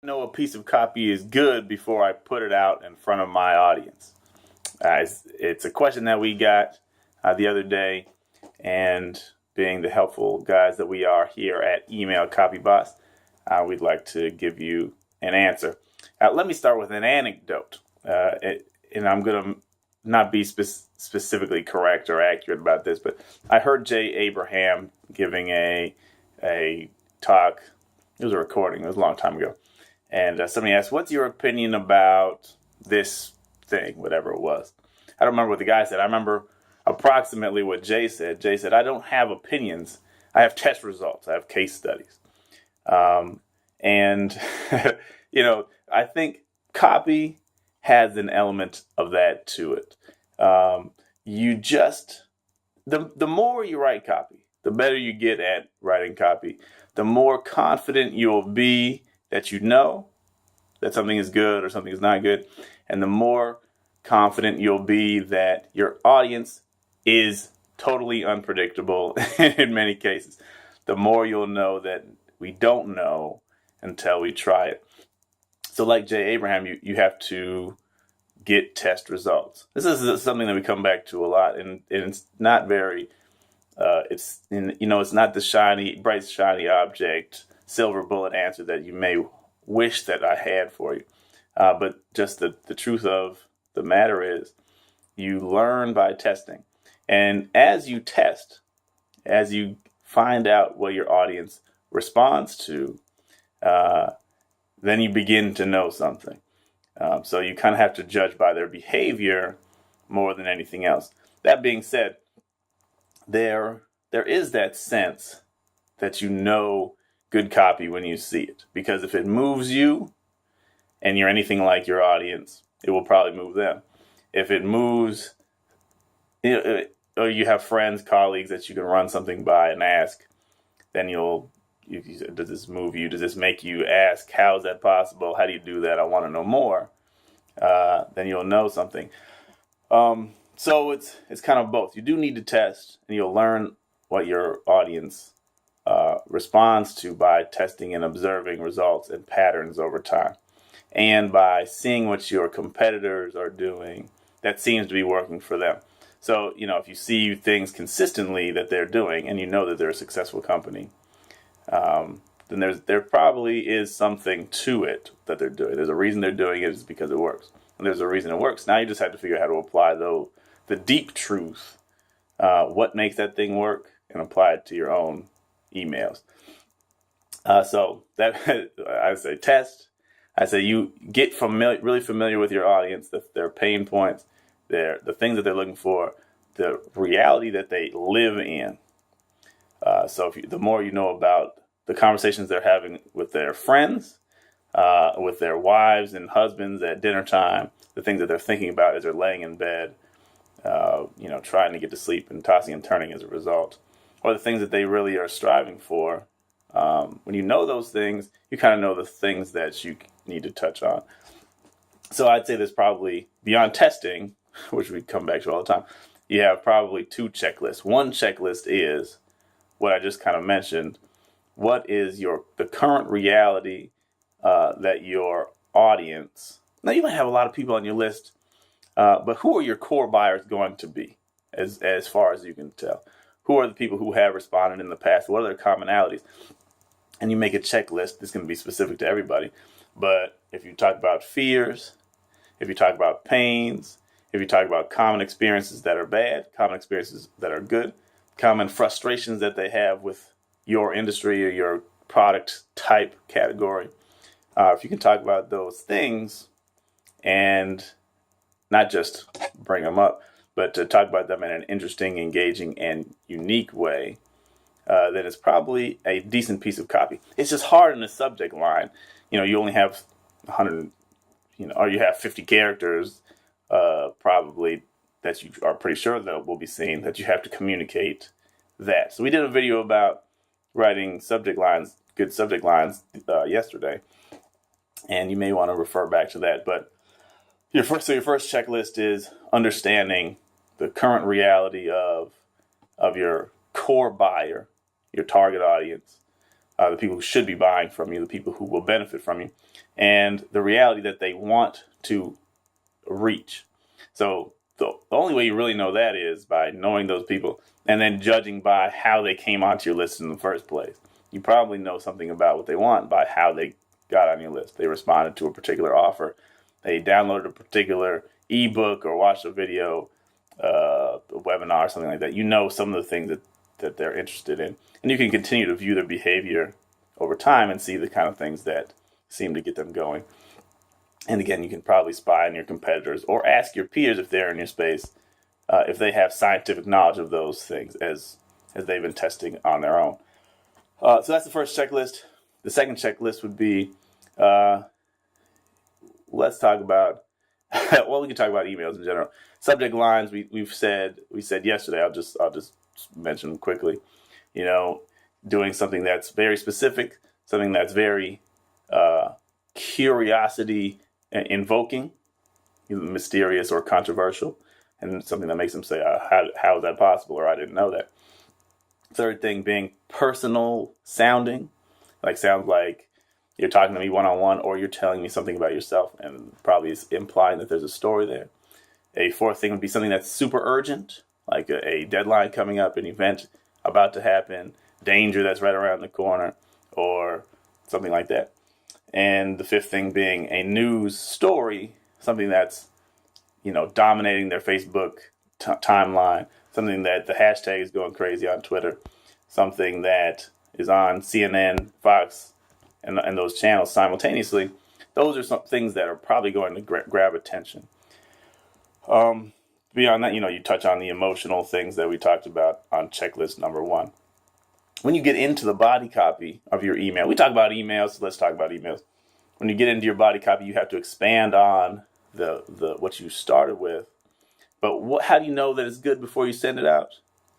Know a piece of copy is good before I put it out in front of my audience? It's a question that we got the other day, and being the helpful guys that we are here at Email Copy Boss, we'd like to give you an answer. Let me start with an anecdote, and I'm going to not be specifically correct or accurate about this, but I heard Jay Abraham giving a talk. It was a recording. It was a long time ago. And somebody asked, what's your opinion about this thing, whatever it was? I don't remember what the guy said. I remember approximately what Jay said. Jay said, I don't have opinions. I have test results. I have case studies. And, I think copy has an element of that to it. The more you write copy, the better you get at writing copy, the more confident you'll be that you know that something is good or something is not good, and the more confident you'll be that your audience is totally unpredictable in many cases, the more you'll know that we don't know until we try it. So like Jay Abraham, you have to get test results. This is something that we come back to a lot, and it's not very, it's not the bright shiny object, silver bullet answer that you may wish that I had for you. But just the truth of the matter is you learn by testing. And as you test, as you find out what your audience responds to, then you begin to know something. So you kind of have to judge by their behavior more than anything else. That being said, there is that sense that you know good copy when you see it, because if it moves you and you're anything like your audience, it will probably move them. If it moves, or you have friends, colleagues that you can run something by and ask, then does this move you? Does this make you ask, how is that possible? How do you do that? I want to know more. Then you'll know something. So it's kind of both. You do need to test, and you'll learn what your audience responds to by testing and observing results and patterns over time, and by seeing what your competitors are doing that seems to be working for them. So, if you see things consistently that they're doing, and you know that they're a successful company, then there probably is something to it that they're doing. There's a reason they're doing it, is because it works. And there's a reason it works. Now you just have to figure out how to apply the deep truth, what makes that thing work, and apply it to your own emails. So that I say test. I say you get really familiar with your audience, their pain points, the things that they're looking for, the reality that they live in. So the more you know about the conversations they're having with their friends, with their wives and husbands at dinner time, the things that they're thinking about as they're laying in bed, trying to get to sleep and tossing and turning as a result, or the things that they really are striving for. When you know those things, you kind of know the things that you need to touch on. So I'd say there's probably, beyond testing, which we come back to all the time, you have probably two checklists. One checklist is what I just kind of mentioned. What is the current reality that your audience, now you might have a lot of people on your list, but who are your core buyers going to be, as far as you can tell? Who are the people who have responded in the past? What are their commonalities? And you make a checklist. This can be specific to everybody. But if you talk about fears, if you talk about pains, if you talk about common experiences that are bad, common experiences that are good, common frustrations that they have with your industry or your product type category, if you can talk about those things and not just bring them up, but to talk about them in an interesting, engaging, and unique way, then it's probably a decent piece of copy. It's just hard in the subject line. You only have 100, or you have 50 characters, probably, that you are pretty sure that will be seen, that you have to communicate that. So we did a video about writing subject lines, good subject lines, yesterday, and you may want to refer back to that. But your first checklist is understanding the current reality of your core buyer, your target audience, the people who should be buying from you, the people who will benefit from you, and the reality that they want to reach. So the only way you really know that is by knowing those people and then judging by how they came onto your list in the first place. You probably know something about what they want by how they got on your list. They responded to a particular offer. They downloaded a particular ebook or watched a video, a webinar, or something like that. You know some of the things that they're interested in. And you can continue to view their behavior over time and see the kind of things that seem to get them going. And again, you can probably spy on your competitors or ask your peers if they're in your space, if they have scientific knowledge of those things as they've been testing on their own. So that's the first checklist. The second checklist would be, let's talk about, well, we can talk about emails in general. Subject lines, we said yesterday, I'll just mention them quickly. Doing something that's very specific, something that's very curiosity invoking, mysterious or controversial, and something that makes them say, how is that possible? Or I didn't know that. Third thing being personal sounding, sounds like you're talking to me one-on-one or you're telling me something about yourself and probably is implying that there's a story there. A fourth thing would be something that's super urgent, like a deadline coming up, an event about to happen, danger that's right around the corner, or something like that. And the fifth thing being a news story, something that's, dominating their Facebook timeline, something that the hashtag is going crazy on Twitter, something that is on CNN, Fox, and those channels simultaneously. Those are some things that are probably going to grab attention. Beyond that, you touch on the emotional things that we talked about on checklist number 1. When you get into the body copy of your email, we talk about emails, so let's talk about emails. When you get into your body copy, you have to expand on the what you started with. But how do you know that it's good before you send it out?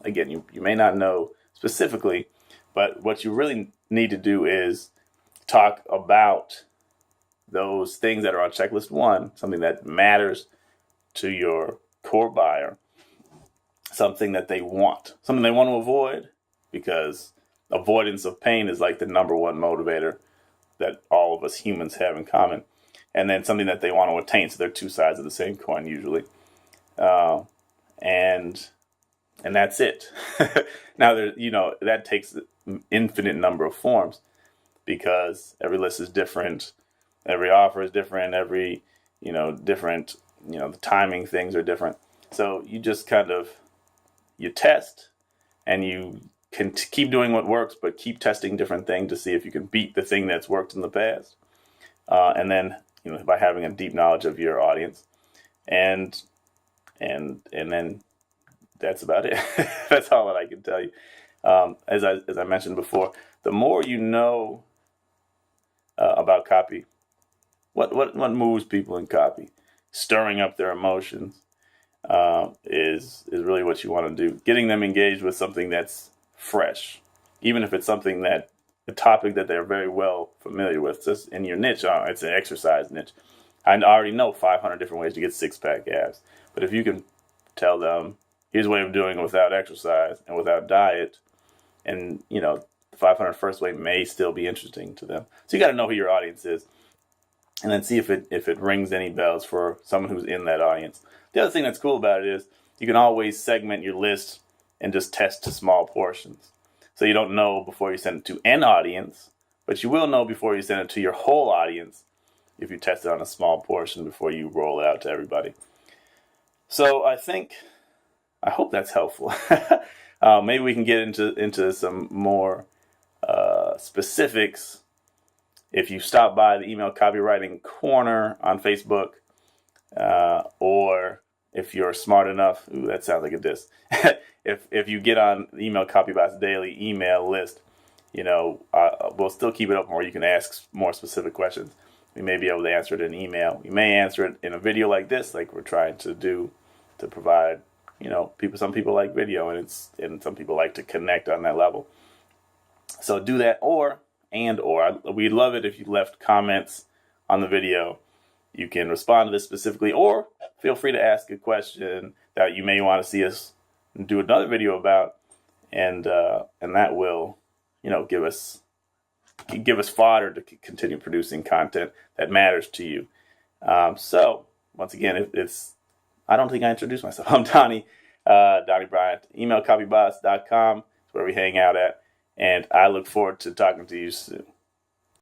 Again, you may not know specifically, but what you really need to do is talk about those things that are on checklist 1, something that matters to your core buyer, something that they want, something they want to avoid, because avoidance of pain is like the number one motivator that all of us humans have in common. And then something that they want to attain. So they're two sides of the same coin usually. And that's it. Now, that takes an infinite number of forms because every list is different. Every offer is different. Every, different, the timing things are different. So you just you test and you can keep doing what works, but keep testing different things to see if you can beat the thing that's worked in the past. And then, by having a deep knowledge of your audience, and then that's about it. That's all that I can tell you. As I mentioned before, the more you know about copy, what moves people in copy, stirring up their emotions, is really what you want to do. Getting them engaged with something that's fresh, even if it's something that a topic that they're very well familiar with. Just in your niche, it's an exercise niche. I already know 500 different ways to get six-pack abs. But if you can tell them, here's a way of doing it without exercise and without diet, and the 501st way may still be interesting to them. So you got to know who your audience is, and then see if it rings any bells for someone who's in that audience. The other thing that's cool about it is you can always segment your list and just test to small portions. So you don't know before you send it to an audience, but you will know before you send it to your whole audience if you test it on a small portion before you roll it out to everybody. So I hope that's helpful. Maybe we can get into some more specifics if you stop by the Email Copywriting Corner on Facebook, or if you're smart enough, that sounds like a diss. If you get on the Email Copybot's daily email list, we'll still keep it open where you can ask more specific questions. We may be able to answer it in email. We may answer it in a video like this, like we're trying to do, to provide, some people like video, and some people like to connect on that level. So do that, or we'd love it if you left comments on the video. You can respond to this specifically, or feel free to ask a question that you may want to see us do another video about, and that will, give us give us fodder to continue producing content that matters to you. So once again, I don't think I introduced myself. I'm Donnie Bryant. Email copybots.com is where we hang out at, and I look forward to talking to you soon.